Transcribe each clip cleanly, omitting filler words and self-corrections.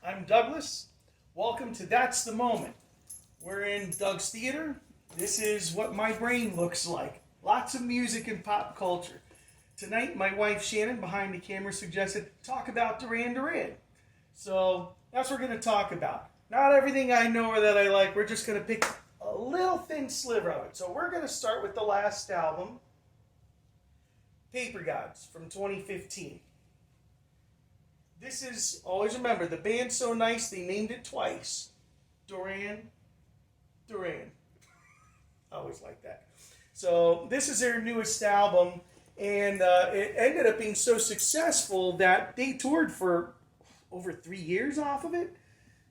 I'm Douglas. Welcome to That's the Moment. We're in Doug's Theater. This is what my brain looks like. Lots of music and pop culture. Tonight, my wife Shannon, behind the camera, suggested talk about Duran Duran. So that's what we're going to talk about. Not everything I know or that I like. We're just going to pick a little thin sliver of it. So we're going to start with the last album, Paper Gods, from 2015. This is, always remember, the band's so nice they named it twice. Duran Duran. I always like that. So this is their newest album, and it ended up being so successful that they toured for over 3 years off of it.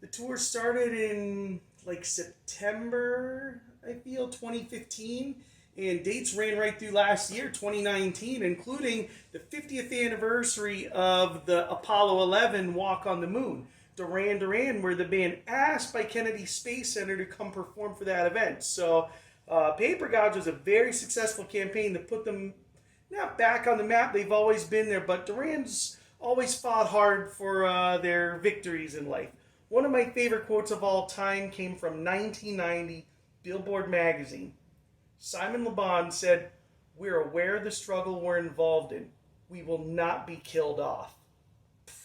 The tour started in like September, I feel, 2015. And dates ran right through last year, 2019, including the 50th anniversary of the Apollo 11 Walk on the Moon. Duran Duran were the band asked by Kennedy Space Center to come perform for that event. So Paper Gods was a very successful campaign to put them not back on the map. They've always been there, but Duran's always fought hard for their victories in life. One of my favorite quotes of all time came from 1990 Billboard magazine. Simon Le Bon said, "We're aware of the struggle we're involved in. We will not be killed off."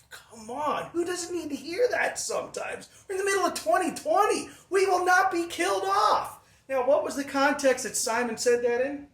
Come on, who doesn't need to hear that sometimes? We're in the middle of 2020. We will not be killed off. Now, what was the context that Simon said that in?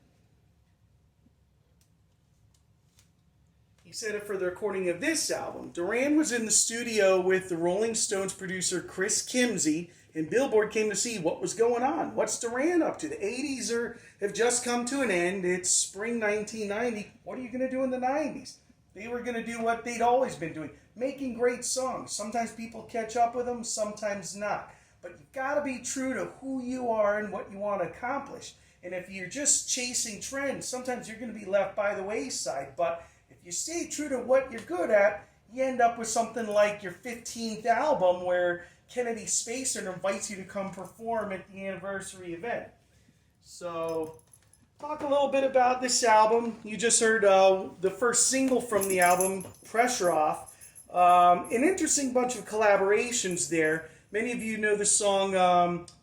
He said it for the recording of this album. Duran was in the studio with the Rolling Stones producer Chris Kimsey, and Billboard came to see what was going on. What's Duran up to? The 80s have just come to an end. It's spring 1990. What are you going to do in the 90s? They were going to do what they'd always been doing, making great songs. Sometimes people catch up with them, sometimes not. But you've got to be true to who you are and what you want to accomplish. And if you're just chasing trends, sometimes you're going to be left by the wayside. But if you stay true to what you're good at, you end up with something like your 15th album where Kennedy Space Center invites you to come perform at the anniversary event. So, talk a little bit about this album. You just heard the first single from the album, Pressure Off. An interesting bunch of collaborations there. Many of you know the song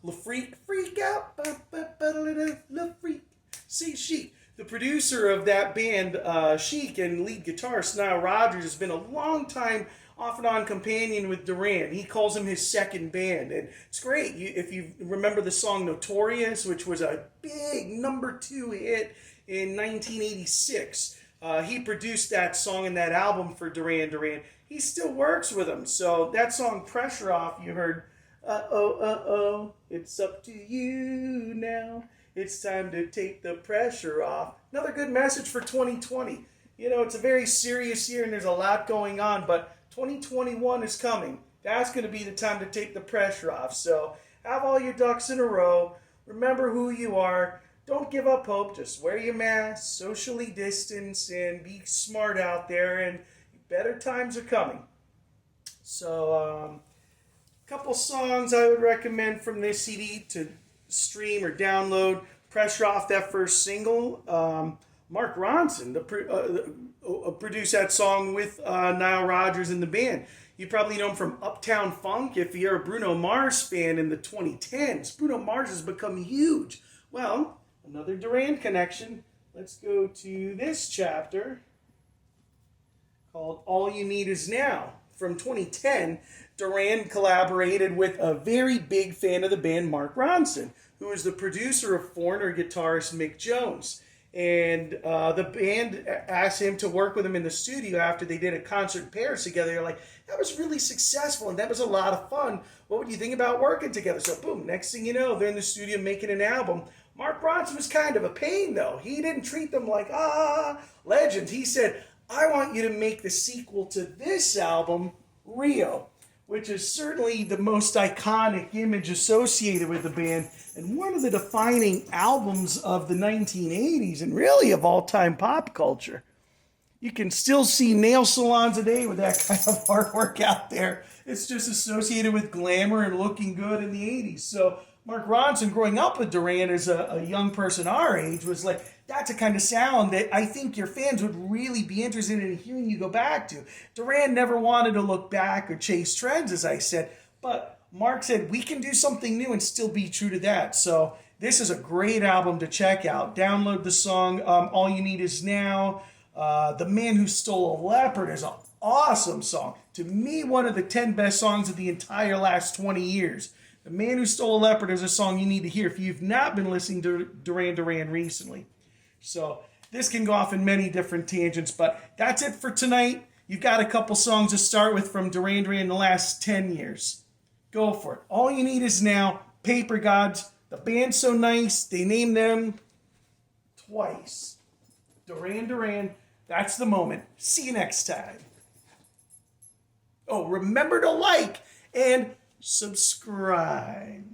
Le Freak, Freak Out, Le Freak, see Chic. The producer of that band, Chic, and lead guitarist Nile Rodgers has been a long time off and on companion with Duran. He calls him his second band, and it's great. If you remember the song Notorious, which was a big #2 hit in 1986, he produced that song and that album for Duran Duran. He still works with him. So that song Pressure Off, you heard, oh, it's up to you now. It's time to take the pressure off. Another good message for 2020. You know, it's a very serious year and there's a lot going on, but 2021 is coming. That's going to be the time to take the pressure off. So have all your ducks in a row. Remember who you are. Don't give up hope. Just wear your mask, socially distance, and be smart out there. And better times are coming. So a couple songs I would recommend from this CD to stream or download. Pressure Off, that first single. Mark Ronson produced that song with Nile Rodgers and the band. You probably know him from Uptown Funk if you're a Bruno Mars fan in the 2010s. Bruno Mars has become huge. Well, another Duran connection. Let's go to this chapter called All You Need Is Now. From 2010, Duran collaborated with a very big fan of the band, Mark Ronson, who is the producer of Foreigner guitarist Mick Jones. And the band asked him to work with him in the studio after they did a concert in Paris together. They're like, that was really successful and that was a lot of fun. What would you think about working together? So boom, next thing you know, they're in the studio making an album. Mark Ronson was kind of a pain though. He didn't treat them like, legends. He said, I want you to make the sequel to this album, Rio, which is certainly the most iconic image associated with the band and one of the defining albums of the 1980s and really of all-time pop culture. You can still see nail salons today with that kind of artwork out there. It's just associated with glamour and looking good in the 80s. So Mark Ronson, growing up with Duran as a young person our age, was like, that's a kind of sound that I think your fans would really be interested in hearing you go back to. Duran never wanted to look back or chase trends, as I said, but Mark said, we can do something new and still be true to that. So this is a great album to check out. Download the song All You Need Is Now. The Man Who Stole a Leopard is an awesome song. To me, one of the 10 best songs of the entire last 20 years. The Man Who Stole a Leopard is a song you need to hear if you've not been listening to Duran Duran recently. So this can go off in many different tangents, but that's it for tonight. You've got a couple songs to start with from Duran Duran in the last 10 years. Go for it. All You Need Is Now, Paper Gods. The band's so nice, they named them twice. Duran Duran, that's the moment. See you next time. Oh, remember to like and subscribe.